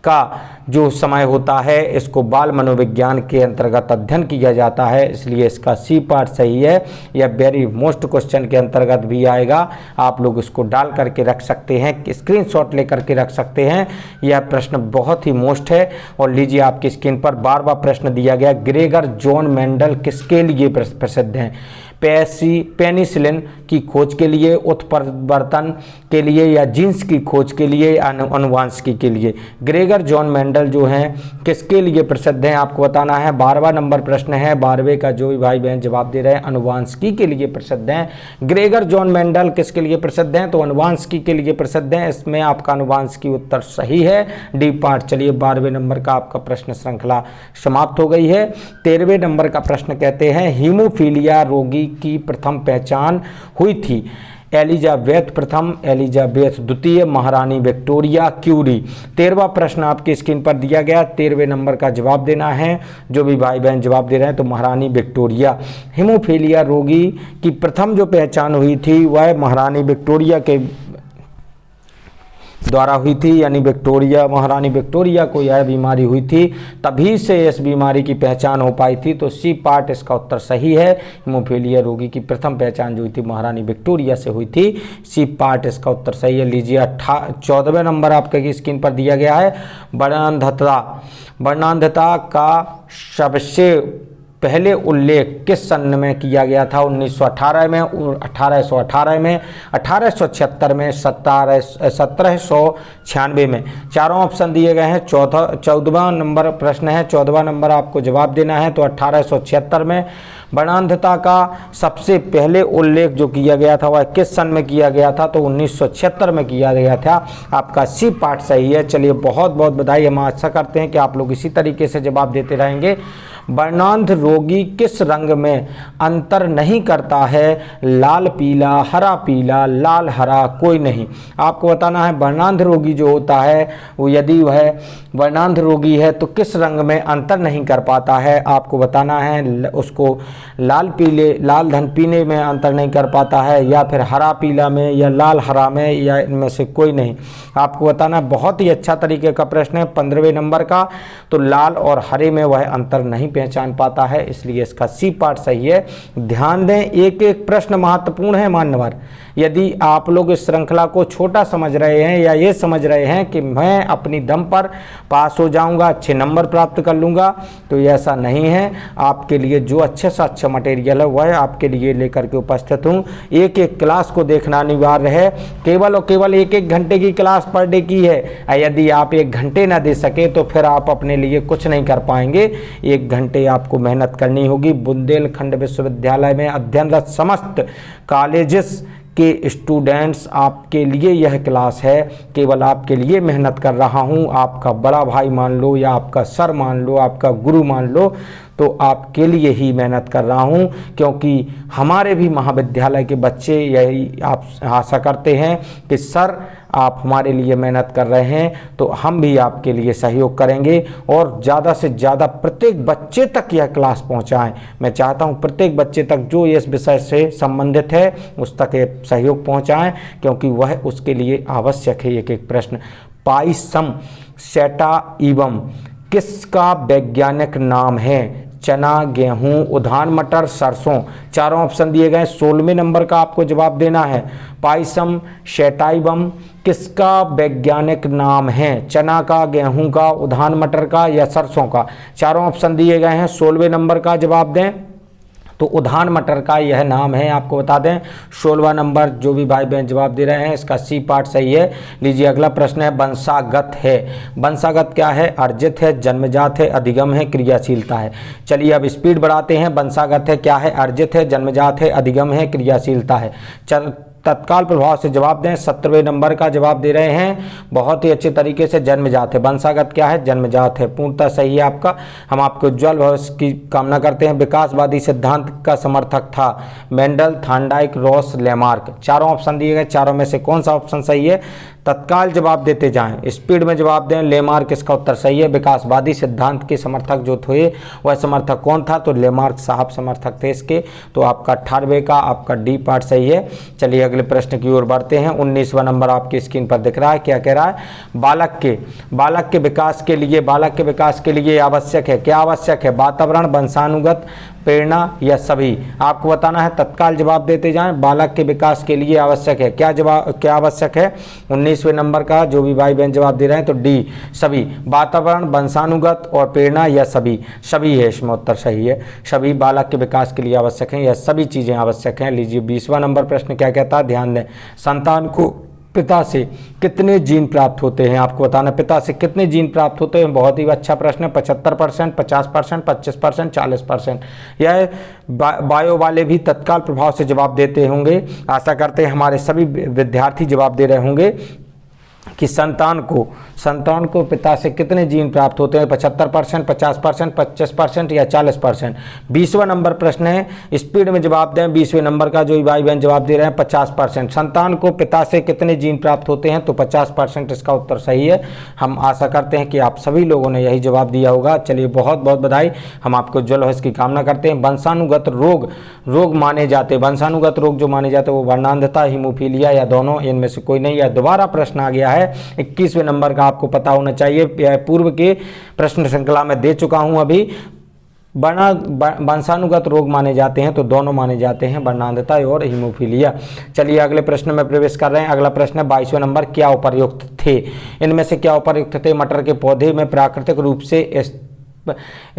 Speaker 1: का जो समय होता है इसको बाल मनोविज्ञान के अंतर्गत अध्ययन किया जाता है, इसलिए इसका सी पार्ट सही है। यह वेरी मोस्ट क्वेश्चन के अंतर्गत भी आएगा। आप लोग इसको डाल करके रख सकते हैं, स्क्रीनशॉट लेकर के रख सकते हैं। यह प्रश्न बहुत ही मोस्ट है। और लीजिए आपकी स्क्रीन पर 12वां प्रश्न दिया गया, ग्रेगर जॉन मेंडल किसके लिए प्रसिद्ध हैं। पेनिसिलिन की खोज के लिए, उत्परिवर्तन के लिए या जीन्स की खोज के लिए, अनुवांशिकी के लिए। ग्रेगर जॉन मेंडल जो हैं किसके लिए प्रसिद्ध हैं आपको बताना है। 12वां नंबर प्रश्न है, 12वें का जो भी भाई बहन जवाब दे रहे हैं, अनुवांशिकी के लिए प्रसिद्ध हैं। ग्रेगर जॉन मेंडल किसके लिए प्रसिद्ध हैं, तो अनुवांशिकी के लिए प्रसिद्ध हैं। इसमें आपका अनुवांशिकी उत्तर सही है, डी पार्ट। चलिए 12वें नंबर का आपका प्रश्न श्रृंखला समाप्त हो गई है। 13वें नंबर का प्रश्न कहते हैं, हीमोफीलिया रोगी की प्रथम पहचान हुई थी। एलिजाबेथ प्रथम, एलिजाबेथ द्वितीय, महारानी विक्टोरिया, क्यूरी। 13वां प्रश्न आपकी स्क्रीन पर दिया गया, 13वें नंबर का जवाब देना है। जो भी भाई बहन जवाब दे रहे हैं तो महारानी विक्टोरिया। हीमोफीलिया रोगी की प्रथम जो पहचान हुई थी वह महारानी विक्टोरिया के द्वारा हुई थी, यानी विक्टोरिया, महारानी विक्टोरिया को यह बीमारी हुई थी, तभी से इस बीमारी की पहचान हो पाई थी। तो सी पार्ट इसका उत्तर सही है। हीमोफीलिया रोगी की प्रथम पहचान जो हुई थी महारानी विक्टोरिया से हुई थी, सी पार्ट इसका उत्तर सही है। लीजिए 14वें नंबर आपके स्क्रीन पर दिया गया है, वर्णांधता। वर्णांधता का सबसे पहले उल्लेख किस सन में किया गया था। 1918 में, 1818 में, 1876 में, 1796 में। चारों ऑप्शन दिए गए हैं। 14वां नंबर प्रश्न है, 14वां नंबर आपको जवाब देना है। तो 1876 में वर्णांधता का सबसे पहले उल्लेख जो किया गया था वह किस सन में किया गया था, तो 1976 में किया गया था। आपका सी पार्ट सही है। चलिए बहुत बहुत बधाई। हम आशा करते हैं कि आप लोग इसी तरीके से जवाब देते रहेंगे। वर्णांध रोगी किस रंग में अंतर नहीं करता है, लाल पीला, हरा पीला, लाल हरा, कोई नहीं। आपको बताना है वर्णांध रोगी जो होता है वो यदि वह वर्णांध रोगी है तो किस रंग में अंतर नहीं कर पाता है। आपको बताना है उसको लाल पीले, लाल धन पीने में अंतर नहीं कर पाता है, या फिर हरा पीला में, या लाल हरा में, या इनमें से कोई नहीं। आपको बताना बहुत ही अच्छा तरीके का प्रश्न है 15वें नंबर का। तो लाल और हरे में वह अंतर नहीं पहचान पाता है, इसलिए इसका सी पार्ट सही है। ध्यान दें, एक एक प्रश्न महत्वपूर्ण है मान्यवर। यदि आप लोग इस श्रृंखला को छोटा समझ रहे हैं या ये समझ रहे हैं कि मैं अपनी दम पर पास हो जाऊंगा, अच्छे नंबर प्राप्त कर लूंगा, तो ऐसा नहीं है। आपके लिए जो अच्छे से अच्छा मटेरियल है वह आपके लिए लेकर के उपस्थित हूँ। एक एक क्लास को देखना अनिवार्य है। केवल और केवल एक एक घंटे की क्लास पर डे की है। यदि आप 1 घंटे ना दे सके तो फिर आप अपने लिए कुछ नहीं कर पाएंगे। 1 घंटे आपको मेहनत करनी होगी। बुंदेलखंड विश्वविद्यालय में अध्ययनरत समस्त कॉलेजेस के स्टूडेंट्स, आपके लिए यह क्लास है। केवल आपके लिए मेहनत कर रहा हूँ। आपका बड़ा भाई मान लो, या आपका सर मान लो, आपका गुरु मान लो, तो आपके लिए ही मेहनत कर रहा हूँ। क्योंकि हमारे भी महाविद्यालय के बच्चे यही आप आशा करते हैं कि सर आप हमारे लिए मेहनत कर रहे हैं तो हम भी आपके लिए सहयोग करेंगे, और ज़्यादा से ज़्यादा प्रत्येक बच्चे तक यह क्लास पहुँचाएँ। मैं चाहता हूँ प्रत्येक बच्चे तक जो इस विषय से संबंधित है उस तक ये सहयोग पहुँचाएँ, क्योंकि वह उसके लिए आवश्यक है। एक एक प्रश्न, पाइसम सैटाइवम किसका वैज्ञानिक नाम है। चना, गेहूं, उद्यान मटर, सरसों। चारों ऑप्शन दिए गए। 16वें नंबर का आपको जवाब देना है। पाइसम सैटाइवम किसका वैज्ञानिक नाम है, चना का, गेहूं का, उद्यान मटर का, या सरसों का। चारों ऑप्शन दिए गए हैं। 16वें नंबर का जवाब दें तो उद्यान मटर का यह नाम है। आपको बता दें 16वां नंबर जो भी भाई बहन जवाब दे रहे हैं इसका सी पार्ट सही है। लीजिए अगला प्रश्न है, वंशागत है। वंशागत क्या है, अर्जित है, जन्मजात है, अधिगम है, क्रियाशीलता है। चलिए अब स्पीड बढ़ाते हैं। वंशागत है क्या है, अर्जित है, जन्मजात है, अधिगम है, क्रियाशीलता है। तत्काल प्रभाव से जवाब दें। 17वें नंबर का जवाब दे रहे हैं बहुत ही अच्छे तरीके से। जन्मजात है। वंशागत क्या है, जन्मजात है। पूर्णतः सही है आपका। हम आपको उज्ज्वल भविष्य की कामना करते हैं। विकासवादी सिद्धांत का समर्थक था मेंडल, थांडाइक, रॉस, लेमार्क। चारों ऑप्शन दिए गए, चारों में से कौन सा ऑप्शन सही है, तत्काल जवाब देते जाएं, स्पीड में जवाब दें। लेमार्क इसका उत्तर सही है। विकासवादी सिद्धांत के समर्थक जो थे वह समर्थक कौन था, तो लेमार्क साहब समर्थक थे इसके। तो आपका 18वें का आपका डी पार्ट सही है। चलिए अगले प्रश्न की ओर बढ़ते हैं। 19वां नंबर आपकी स्क्रीन पर दिख रहा है। क्या कह रहा है, बालक के विकास के लिए आवश्यक है, क्या आवश्यक है, वातावरण, वंशानुगत, प्रेरणा या सभी। आपको बताना है, तत्काल जवाब देते जाएं। बालक के विकास के लिए आवश्यक है क्या, जवाब क्या आवश्यक है। 19 26वें नंबर का जो भी भाई बहन जवाब दे रहे हैं तो डी सभी, वातावरण, वंशानुगत और प्रेरणा, या सभी, सभी है इसमें उत्तर सही है। सभी बालक के विकास के लिए आवश्यक हैं, यह सभी चीज़ें आवश्यक हैं। लीजिए 20वां नंबर प्रश्न क्या कहता है, ध्यान दें। संतान को पिता से कितने जीन प्राप्त होते हैं, आपको बताना पिता से कितने जीन प्राप्त होते हैं। बहुत ही अच्छा प्रश्न है। 75%, 50%, 25%, 40%। यह बायो वाले भी तत्काल प्रभाव से जवाब देते होंगे। आशा करते हैं हमारे सभी विद्यार्थी जवाब दे रहे होंगे कि संतान को पिता से कितने जीन प्राप्त होते हैं। 75%, 50%, 25% या 40%। 20वां नंबर प्रश्न है, स्पीड में जवाब दें। 20वें नंबर का जो भाई बहन जवाब दे रहे हैं 50%। संतान को पिता से कितने जीन प्राप्त होते हैं, तो 50% इसका उत्तर सही है। हम आशा करते हैं कि आप सभी लोगों ने यही जवाब दिया होगा। चलिए बहुत बहुत बधाई, हम आपको उज्ज्वल भविष्य की कामना करते हैं। वंशानुगत रोग माने जाते, वंशानुगत रोग जो माने जाते हैं वो वर्णांधता, हीमोफीलिया या दोनों, इनमें से कोई नहीं। या दोबारा प्रश्न आ गया है 21वें नंबर का, आपको पता होना चाहिए, पूर्व के प्रश्न श्रृंखला में दे चुका हूं। अभी वंशानुगत रोग माने जाते हैं तो दोनों माने जाते हैं, वर्णांधता और हीमोफीलिया। चलिए अगले प्रश्न में प्रवेश कर रहे हैं। अगला प्रश्न है 22वें नंबर, क्या उपर्युक्त थे, इनमें से क्या उपर्युक्त थे। मटर के पौधे में प्राकृतिक रूप से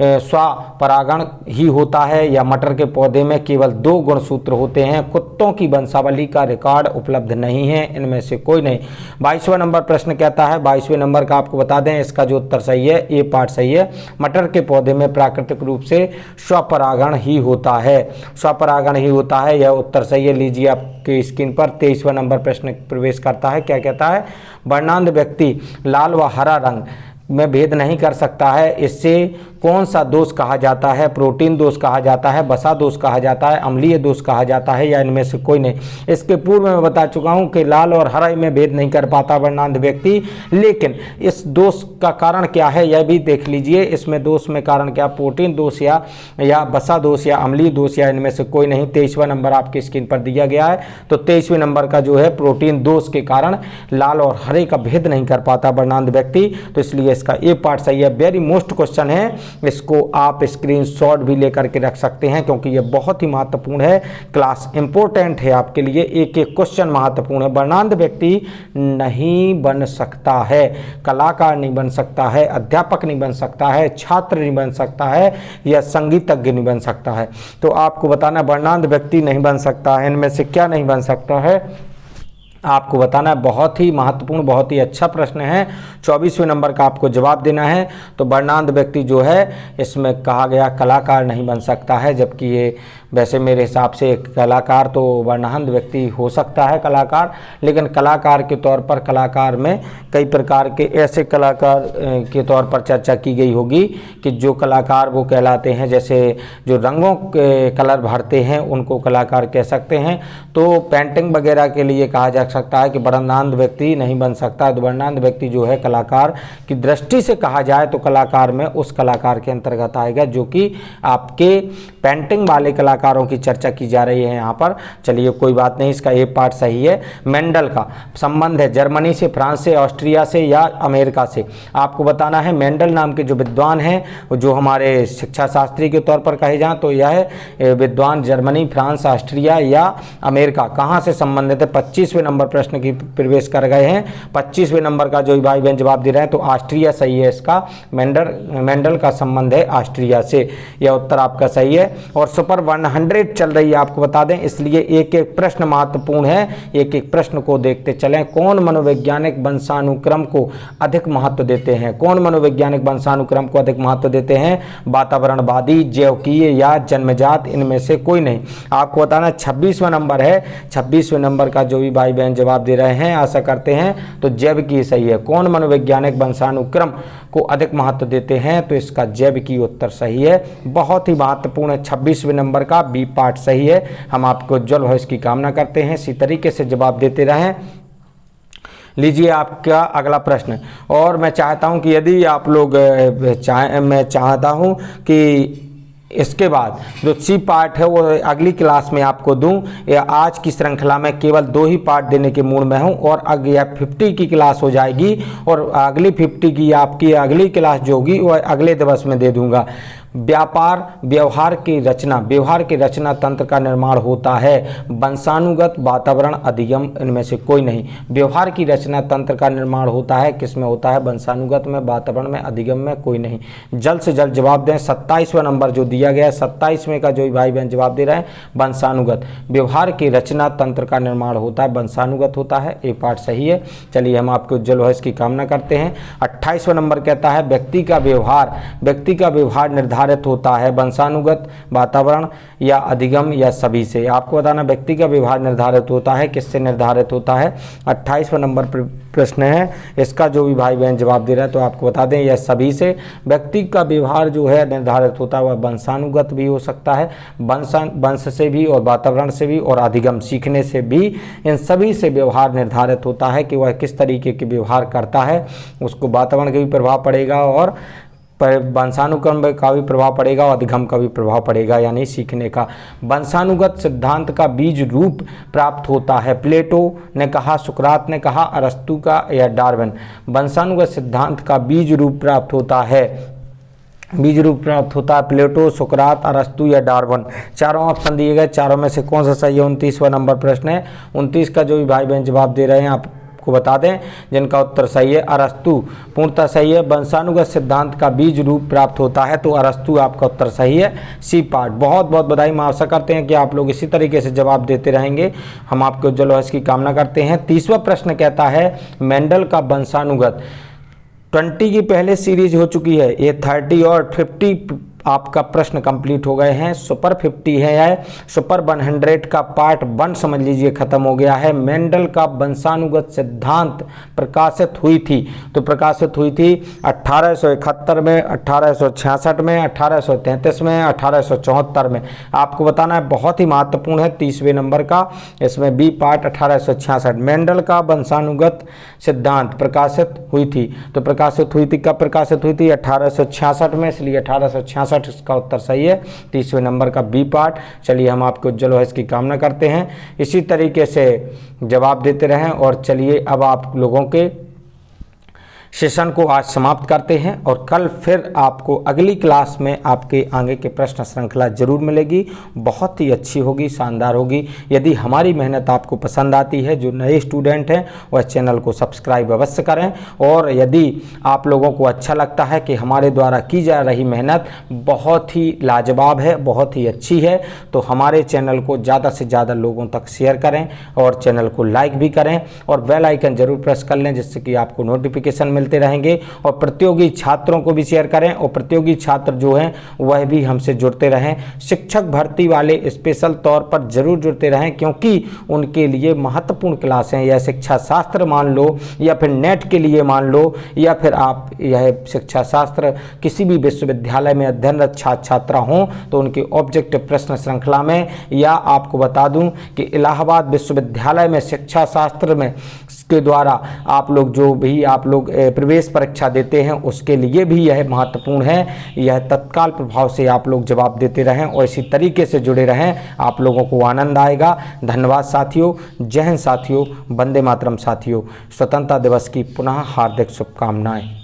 Speaker 1: स्वपरागण ही होता है, या मटर के पौधे में केवल 2 गुणसूत्र होते हैं। कुत्तों की वंशावली का रिकॉर्ड उपलब्ध नहीं है, इनमें से कोई नहीं। 22वां नंबर प्रश्न कहता है, 22वें नंबर का आपको बता दें इसका जो उत्तर सही है, ए पार्ट सही है। मटर के पौधे में प्राकृतिक रूप से स्वपरागण ही होता है, स्वपरागण ही होता है, यह उत्तर सही है। लीजिए आपके स्क्रीन पर 23वां नंबर प्रश्न प्रवेश करता है। क्या कहता है, वर्णांध व्यक्ति लाल व हरा रंग में भेद नहीं कर सकता है, इससे कौन सा दोष कहा जाता है। प्रोटीन दोष कहा जाता है, वसा दोष कहा जाता है, अम्लीय दोष कहा जाता है, या इनमें से कोई नहीं। इसके पूर्व में बता चुका हूं कि लाल और हरा में भेद नहीं कर पाता वर्णांध व्यक्ति, लेकिन इस दोष का कारण क्या है यह भी देख लीजिए। इसमें दोष में कारण क्या, प्रोटीन दोष या वसा दोष या अम्लीय दोष, या इनमें से कोई नहीं। 23वां नंबर आपकी स्क्रीन पर दिया गया है, तो 23वें नंबर का जो है प्रोटीन दोष के कारण लाल और हरे का भेद नहीं कर पाता वर्णांध व्यक्ति, तो इसलिए इसका ए पार्ट सही है। वेरी मोस्ट क्वेश्चन है, इसको आप स्क्रीनशॉट भी लेकर के रख सकते हैं क्योंकि ये बहुत ही महत्वपूर्ण है। क्लास इंपॉर्टेंट है आपके लिए, एक एक क्वेश्चन महत्वपूर्ण है। वर्णांध व्यक्ति नहीं बन सकता है, कलाकार नहीं बन सकता है, अध्यापक नहीं बन सकता है, छात्र नहीं बन सकता है, या संगीतज्ञ नहीं बन सकता है। तो आपको बताना वर्णांध व्यक्ति नहीं बन सकता है, इनमें से क्या नहीं बन सकता है आपको बताना है। बहुत ही महत्वपूर्ण, बहुत ही अच्छा प्रश्न है। 24वें नंबर का आपको जवाब देना है। तो वर्णांध व्यक्ति जो है इसमें कहा गया कलाकार नहीं बन सकता है, जबकि ये वैसे मेरे हिसाब से कलाकार तो वर्णांध व्यक्ति हो सकता है कलाकार, लेकिन कलाकार के तौर पर कलाकार में कई प्रकार के ऐसे कलाकार के तौर पर चर्चा की गई होगी कि जो कलाकार वो कहलाते हैं, जैसे जो रंगों के कलर भरते हैं उनको कलाकार कह सकते हैं। तो पेंटिंग वगैरह के लिए कहा जा सकता है कि वर्णांध व्यक्ति नहीं बन सकता। तो वर्णांध व्यक्ति जो है कलाकार की दृष्टि से कहा जाए तो कलाकार में उस कलाकार के अंतर्गत आएगा जो कि आपके पेंटिंग वाले कलाकारों की चर्चा की जा रही है यहाँ पर। चलिए कोई बात नहीं, इसका ये पार्ट सही है। मेंडल का संबंध है जर्मनी से, फ्रांस से, ऑस्ट्रिया से या अमेरिका से। आपको बताना है मेंडल नाम के जो विद्वान हैं जो हमारे शिक्षा शास्त्री के तौर पर कहे जाएं तो यह विद्वान जर्मनी, फ्रांस, ऑस्ट्रिया या अमेरिका कहाँ से संबंधित है। 25वें नंबर प्रश्न की प्रवेश कर गए हैं। 25वें नंबर का जो भाई बहन जवाब दे रहे हैं तो ऑस्ट्रिया सही है। इसका मेंडल का संबंध है ऑस्ट्रिया से, यह उत्तर आपका सही है। और सुपर 100 चल रही है आपको बता दें, इसलिए एक एक प्रश्न महत्वपूर्ण है, एक एक प्रश्न को देखते चलें। कौन मनोवैज्ञानिक वंशानुक्रम को अधिक महत्व देते हैं, कौन मनोवैज्ञानिक वंशानुक्रम को अधिक महत्व देते हैं, वातावरणवादी, जैविकीय या जन्मजात, इनमें से कोई नहीं। आपको बताना 26वां नंबर है। 26वें नंबर का जो भी भाई बहन जवाब दे रहे हैं आशा करते हैं तो जैविकीय सही है। कौन मनोवैज्ञानिक वंशानुक्रम को अधिक महत्व देते हैं, तो इसका जैविकीय उत्तर सही है। बहुत ही महत्वपूर्ण है। 26वें नंबर का बी पार्ट सही है। हम आपको उज्ज्वल भविष्य की कामना करते हैं, इसी तरीके से जवाब देते रहें। लीजिए आपका अगला प्रश्न। और मैं चाहता हूं कि यदि आप लोग मैं चाहता हूं कि इसके बाद जो सी पार्ट है वो अगली क्लास में आपको दूं, या आज की श्रृंखला में केवल 2 ही पार्ट देने के मूड में हूं, और अगली 50 की क्लास हो जाएगी और अगली 50 की आपकी अगली क्लास जो होगी वो अगले दिवस में दे दूंगा। व्यापार व्यवहार की रचना तंत्र का निर्माण होता है। वंशानुगत, वातावरण, अधिगम, इनमें से कोई नहीं। व्यवहार की रचना तंत्र का निर्माण होता है, किस में होता है? वंशानुगत में, वातावरण में, अधिगम में, कोई नहीं। जल्द से जल्द जवाब दें। 27वां नंबर जो दिया गया है, 27वें का जो भाई बहन जवाब दे रहे हैं, वंशानुगत। व्यवहार की रचना तंत्र का निर्माण होता है, वंशानुगत होता है। ये पार्ट सही है। चलिए हम आपको उज्जवल भविष्य की कामना करते हैं। 28वां नंबर कहता है व्यक्ति का व्यवहार निर्धारित होता है वंशानुगत, वातावरण या अधिगम या सभी से। आपको बताना व्यक्ति का व्यवहार निर्धारित होता है, किससे निर्धारित होता है? 28वां नंबर प्रश्न है। इसका जो भी भाई बहन जवाब दे रहा है तो आपको बता दें यह सभी से। व्यक्ति का व्यवहार जो है निर्धारित होता है वह वंशानुगत भी हो सकता है, वंश से भी और वातावरण से भी और अधिगम सीखने से भी। इन सभी से व्यवहार निर्धारित होता है कि वह किस तरीके के व्यवहार करता है। उसको वातावरण का भी प्रभाव पड़ेगा और वंशानुक्रम का भी प्रभाव पड़ेगा और अधिगम का भी प्रभाव पड़ेगा, यानी सीखने का। वंशानुगत सिद्धांत का बीज रूप प्राप्त होता है। प्लेटो ने कहा, सुकरात ने कहा, अरस्तु का या डार्विन। वंशानुगत सिद्धांत का बीज रूप प्राप्त होता है, प्लेटो, सुकरात, अरस्तु या डार्विन। चारों ऑप्शन दिए गए, चारों में से कौन सा सही है? 29वां नंबर प्रश्न है। 29 का जो भी भाई बहन जवाब दे रहे हैं आप को बता दें जिनका उत्तर सही है अरस्तु पूर्णतः सही है। वंशानुगत सिद्धांत का बीज रूप प्राप्त होता है तो अरस्तु आपका उत्तर सही है, सी पार्ट। बहुत बहुत बधाई। हम आशा करते हैं कि आप लोग इसी तरीके से जवाब देते रहेंगे। हम आपके उज्जवल भविष्य की कामना करते हैं। 30वां प्रश्न कहता है मेंडल का वंशानुगत 20 की पहले सीरीज हो चुकी है, ये 30 और 50 आपका प्रश्न कंप्लीट हो गए हैं। सुपर 50 है या सुपर 100 का पार्ट 1 समझ लीजिए खत्म हो गया है। मेंडल का वंशानुगत सिद्धांत प्रकाशित हुई थी, तो प्रकाशित हुई थी 1871 में, 1866 में, 1833 में, 1874 में। आपको बताना है, बहुत ही महत्वपूर्ण है, 30वें नंबर का इसमें बी पार्ट 1866। मेंडल का वंशानुगत सिद्धांत प्रकाशित हुई थी, तो प्रकाशित हुई थी, कब प्रकाशित हुई थी? 1866 में, इसलिए 1866 इसका उत्तर सही है, 30वें नंबर का बी पार्ट। चलिए हम आपको उज्जवल भविष्य की कामना करते हैं, इसी तरीके से जवाब देते रहें। और चलिए अब आप लोगों के सेशन को आज समाप्त करते हैं और कल फिर आपको अगली क्लास में आपके आगे के प्रश्न श्रृंखला जरूर मिलेगी, बहुत ही अच्छी होगी, शानदार होगी। यदि हमारी मेहनत आपको पसंद आती है, जो नए स्टूडेंट हैं वह चैनल को सब्सक्राइब अवश्य करें। और यदि आप लोगों को अच्छा लगता है कि हमारे द्वारा की जा रही मेहनत बहुत ही लाजवाब है, बहुत ही अच्छी है, तो हमारे चैनल को ज़्यादा से ज़्यादा लोगों तक शेयर करें और चैनल को लाइक भी करें और बेल आइकन जरूर प्रेस कर लें, जिससे कि आपको नोटिफिकेशन मिलते रहेंगे। और प्रतियोगी छात्रों को भी शेयर करें और प्रतियोगी छात्र जो हैं वह भी हमसे जुड़ते रहें। शिक्षक भर्ती वाले स्पेशल तौर पर जरूर जुड़ते रहें, क्योंकि उनके लिए महत्वपूर्ण क्लासें, या शिक्षा शास्त्र मान लो या फिर नेट के लिए मान लो, या फिर आप यह शिक्षा शास्त्र किसी भी विश्वविद्यालय में अध्ययनरत छात्र छात्रा हों तो उनके ऑब्जेक्टिव प्रश्न श्रृंखला में, या आपको बता दूं कि इलाहाबाद विश्वविद्यालय में शिक्षा शास्त्र में के द्वारा आप लोग जो भी आप लोग प्रवेश परीक्षा देते हैं उसके लिए भी यह महत्वपूर्ण है। यह तत्काल प्रभाव से आप लोग जवाब देते रहें और इसी तरीके से जुड़े रहें, आप लोगों को आनंद आएगा। धन्यवाद साथियों, जय हिंद साथियों, वंदे मातरम साथियों। स्वतंत्रता दिवस की पुनः हार्दिक शुभकामनाएं।